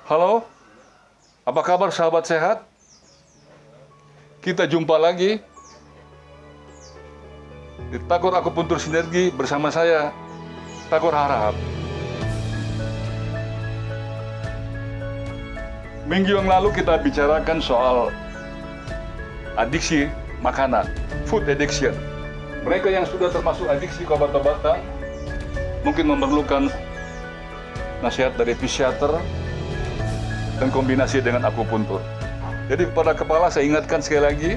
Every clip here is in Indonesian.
Halo, apa kabar sahabat sehat? Kita jumpa lagi di Tagor Akupuntur Sinergi bersama saya, Tagor Harahap. Minggu yang lalu kita bicarakan soal adiksi makanan, food addiction. Mereka yang sudah termasuk adiksi ke obat-obatan mungkin memerlukan nasihat dari fisiater dan kombinasi dengan akupuntur. Jadi pada kepala saya ingatkan sekali lagi,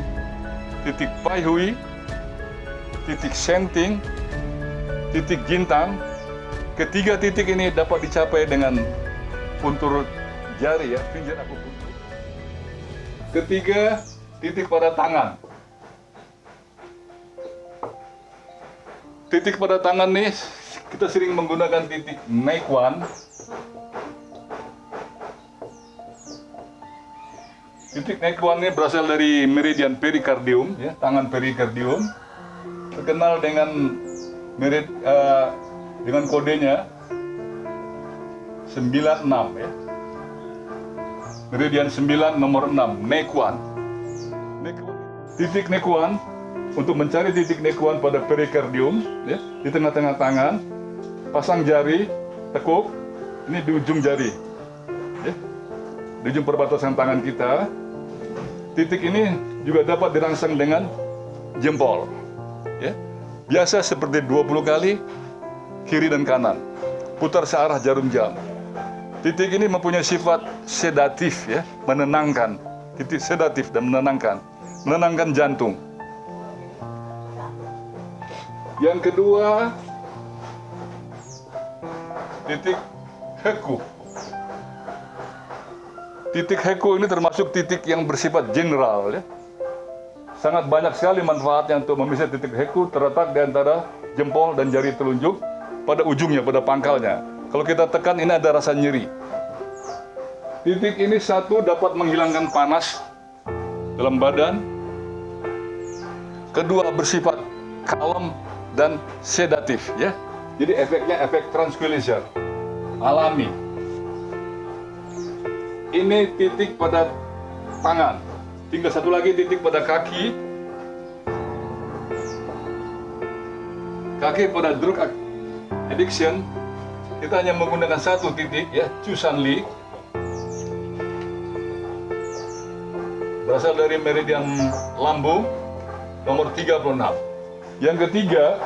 titik Pai Hui, titik Senting, titik Jintang, ketiga titik ini dapat dicapai dengan puntur jari ya, finger akupuntur. Ketiga titik pada tangan. Titik pada tangan nih kita sering menggunakan titik Nequan. Titik Nequan ini berasal dari meridian perikardium, ya, tangan perikardium, terkenal dengan dengan kodenya 96 ya. Meridian 9 nomor 6, Nequan. Titik Nequan, untuk mencari titik Nequan pada perikardium, ya, di tengah-tengah tangan, pasang jari, tekuk, ini di ujung jari, ya, di ujung perbatasan tangan kita. Titik ini juga dapat dirangsang dengan jempol, ya. Biasa seperti 20 kali, kiri dan kanan, putar searah jarum jam. Titik ini mempunyai sifat sedatif, ya, menenangkan. Titik sedatif dan menenangkan jantung. Yang kedua, titik Heku. Titik Heku ini termasuk titik yang bersifat general, ya. Sangat banyak sekali manfaatnya untuk memisah titik Heku, terletak di antara jempol dan jari telunjuk pada ujungnya, pada pangkalnya. Kalau kita tekan ini ada rasa nyeri. Titik ini satu dapat menghilangkan panas dalam badan. Kedua bersifat kalem dan sedatif, ya. Jadi efeknya efek tranquilizer, alami. Ini titik pada tangan. Tinggal satu lagi titik pada kaki. Kaki pada drug addiction, kita hanya menggunakan satu titik, ya, Chusan Li. Berasal dari meridian lambung nomor 36. Yang ketiga,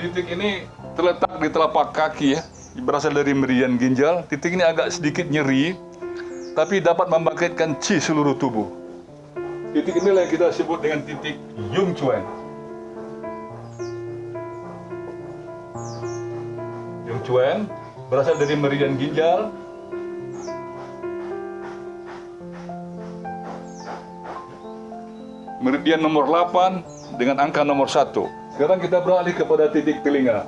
titik ini terletak di telapak kaki, ya. Berasal dari meridian ginjal. Titik ini agak sedikit nyeri, tapi dapat membangkitkan qi seluruh tubuh. Titik inilah yang kita sebut dengan titik Yung Chuan. Yung Chuan berasal dari meridian ginjal. Meridian nomor 8 dengan angka nomor 1. Sekarang kita beralih kepada titik telinga.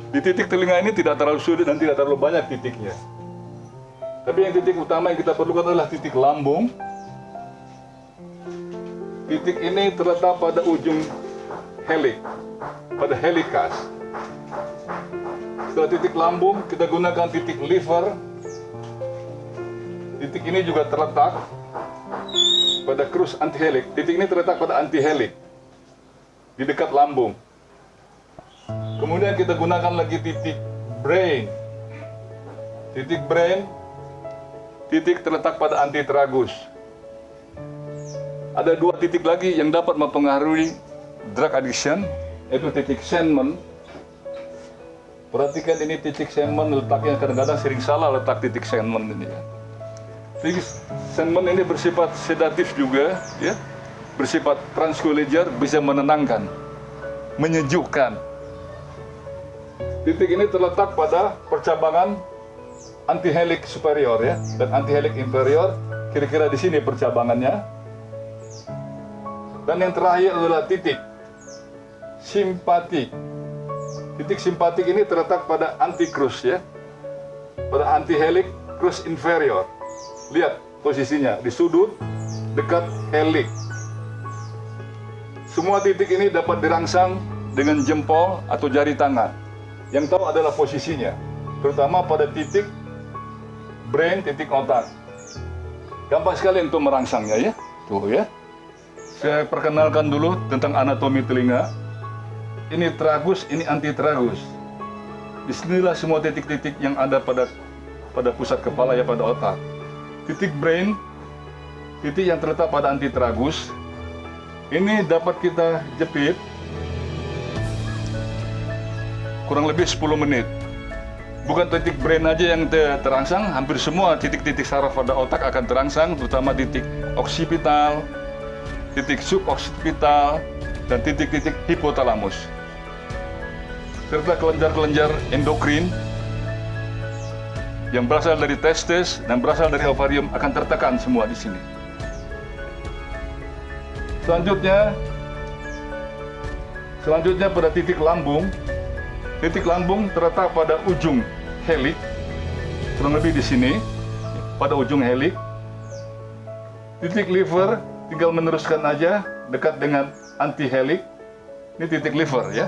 Di titik telinga ini tidak terlalu sulit dan tidak terlalu banyak titiknya. Tapi yang titik utama yang kita perlukan adalah titik lambung. Titik ini terletak pada ujung helix, pada helikas. Setelah titik lambung, kita gunakan titik liver. Titik ini juga terletak pada krus antihelix. Titik ini terletak pada antihelix di dekat lambung. Kemudian kita gunakan lagi titik brain. Titik brain, titik terletak pada antitragus. Ada dua titik lagi yang dapat mempengaruhi drug addiction, yaitu titik Sandman. Perhatikan ini titik Sandman, letaknya kadang-kadang sering salah letak titik Sandman ini, ya. Titik Sandman ini bersifat sedatif juga, ya. Bersifat tranquilizer, bisa menenangkan, menyejukkan. Titik ini terletak pada percabangan antihelix superior, ya, dan antihelix inferior. Kira-kira di sini percabangannya. Dan yang terakhir adalah titik simpatik. Titik simpatik ini terletak pada antikrus, ya, pada antihelix krus inferior. Lihat posisinya di sudut dekat helix. Semua titik ini dapat dirangsang dengan jempol atau jari tangan. Yang tahu adalah posisinya. terutama pada titik brain, titik otak. Gampang sekali untuk merangsangnya ya. Tuh ya. Saya perkenalkan dulu tentang anatomi telinga. Ini tragus, ini antitragus. Disinilah semua titik-titik yang ada pada pusat kepala ya, pada otak. Titik brain, titik yang terletak pada antitragus, ini dapat kita jepit kurang lebih 10 menit. Bukan titik brain aja yang terangsang, hampir semua titik-titik saraf pada otak akan terangsang, terutama titik oksipital, titik suboksipital, dan titik-titik hipotalamus. Serta kelenjar-kelenjar endokrin yang berasal dari testis dan berasal dari ovarium akan tertekan semua di sini. Selanjutnya pada titik lambung. Titik lambung terletak pada ujung heliks, kurang lebih di sini, pada ujung heliks. Titik liver tinggal meneruskan aja dekat dengan antiheliks. Ini titik liver ya.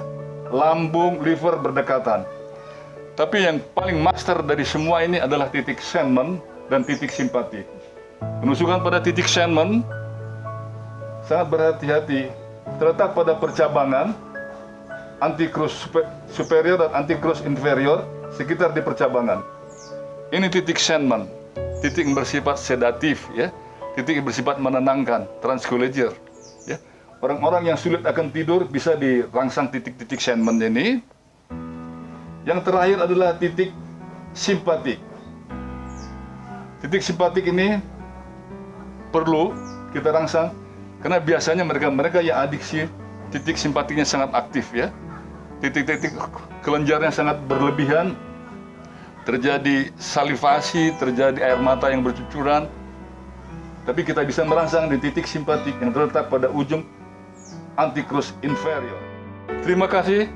Lambung, liver berdekatan. Tapi yang paling master dari semua ini adalah titik Sandman dan titik simpati. Penusukan pada titik Sandman sangat berhati-hati, terletak pada percabangan anticrus superior dan anticrus inferior, sekitar di percabangan. Ini titik Sandman, titik yang bersifat sedatif ya, titik yang bersifat menenangkan, tranquilizer ya. Orang-orang yang sulit akan tidur bisa dirangsang titik-titik Sandman ini. Yang terakhir adalah titik simpatik. Titik simpatik ini perlu kita rangsang karena biasanya mereka yang adiksi titik simpatiknya sangat aktif ya. Titik-titik kelenjarnya sangat berlebihan, terjadi salivasi, terjadi air mata yang bercucuran. Tapi kita bisa merangsang di titik simpatik yang terletak pada ujung anticrus inferior. Terima kasih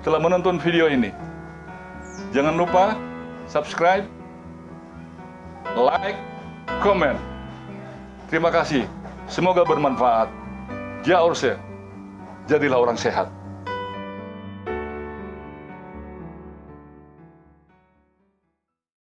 telah menonton video ini. Jangan lupa subscribe, like, komen. Terima kasih. Semoga bermanfaat. Ja Orse, jadilah orang sehat.